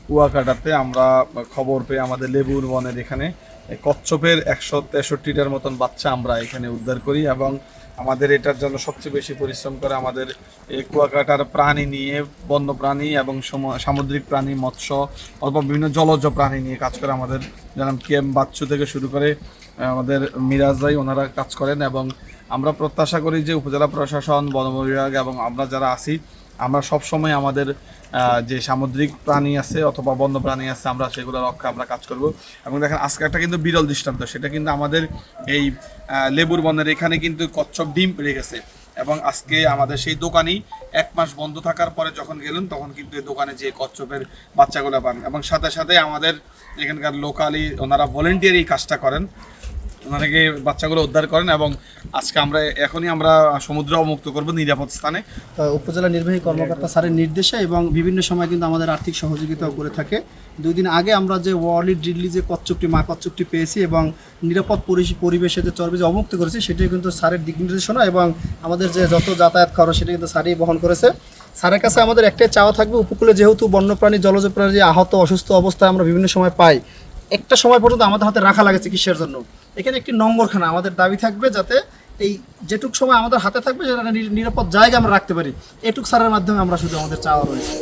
কুয়াকাটাতে আমরা খবর পেয়ে আমাদের লেবুর বনের এখানে কচ্ছপের 163টার মতন বাচ্চা আমরা এখানে উদ্ধার করি, এবং আমাদের এটার জন্য সবচেয়ে বেশি পরিশ্রম করে আমাদের এই কুয়াকাটার প্রাণী নিয়ে, বন্য প্রাণী এবং সামুদ্রিক প্রাণী, মৎস্য অথবা বিভিন্ন জলজ প্রাণী নিয়ে কাজ করে আমাদের, যেমন কেম বাচ্চু থেকে শুরু করে আমাদের মিরাজ ভাই ওনারা কাজ করেন। এবং আমরা প্রত্যাশা করি যে উপজেলা প্রশাসন, বন বিভাগ এবং আমরা যারা আছি, আমরা সবসময় আমাদের যে সামুদ্রিক প্রাণী আছে অথবা বন্য প্রাণী আছে আমরা সেগুলো রক্ষা আমরা কাজ করব। এবং দেখেন আজকে একটা কিন্তু বিরল দৃষ্টান্ত, সেটা কিন্তু আমাদের এই লেবুর বনের এখানে কিন্তু কচ্ছপ ডিম রেখেছে, এবং আজকে আমাদের সেই দোকানই 1 মাস বন্ধ থাকার পরে যখন গেলেন তখন কিন্তু এই দোকানে যে কচ্ছপের বাচ্চাগুলো পান, এবং সাথে সাথে আমাদের এখানকার লোকালি ওনারা ভলেন্টিয়ার এই কাজটা করেন, ওনাকে বাচ্চাগুলো উদ্ধার করেন, এবং আজকে এখনই আমরা সমুদ্র মুক্ত করব নিরাপদ স্থানে। উপজেলা নির্বাহী কর্মকর্তা স্যারের নির্দেশে এবং বিভিন্ন সময় কিন্তু আমাদের আর্থিক সহযোগিতাও করে থাকে। 2 দিন আগে আমরা যে ওয়ার্লি ড্রিডলি যে কচ্ছপটি মা কচ্ছপটি পেয়েছি এবং নিরাপদ পরিবেশে যে চর্বি যে অবমুক্ত করেছি, সেটাই কিন্তু স্যারের দিক নির্দেশনা, এবং আমাদের যে যত যাতায়াত খরচ সেটা কিন্তু স্যারই বহন করেছে। স্যারের কাছে আমাদের একটাই চাওয়া থাকবে, উপকূলে যেহেতু বন্যপ্রাণী জলজ প্রাণী আহত অসুস্থ অবস্থায় আমরা বিভিন্ন সময় পাই, একটা সময় পর্যন্ত আমাদের হাতে রাখা লাগে চিকিৎসার জন্য। এখানে একটি নোংরখানা আমাদের দাবি থাকবে, যাতে এই যেটুক সময় আমাদের হাতে থাকবে সেটা নিরাপদ জায়গা আমরা রাখতে পারি, এটুক স্যারের মাধ্যমে আমরা শুধু আমাদের চাওয়া রয়েছে।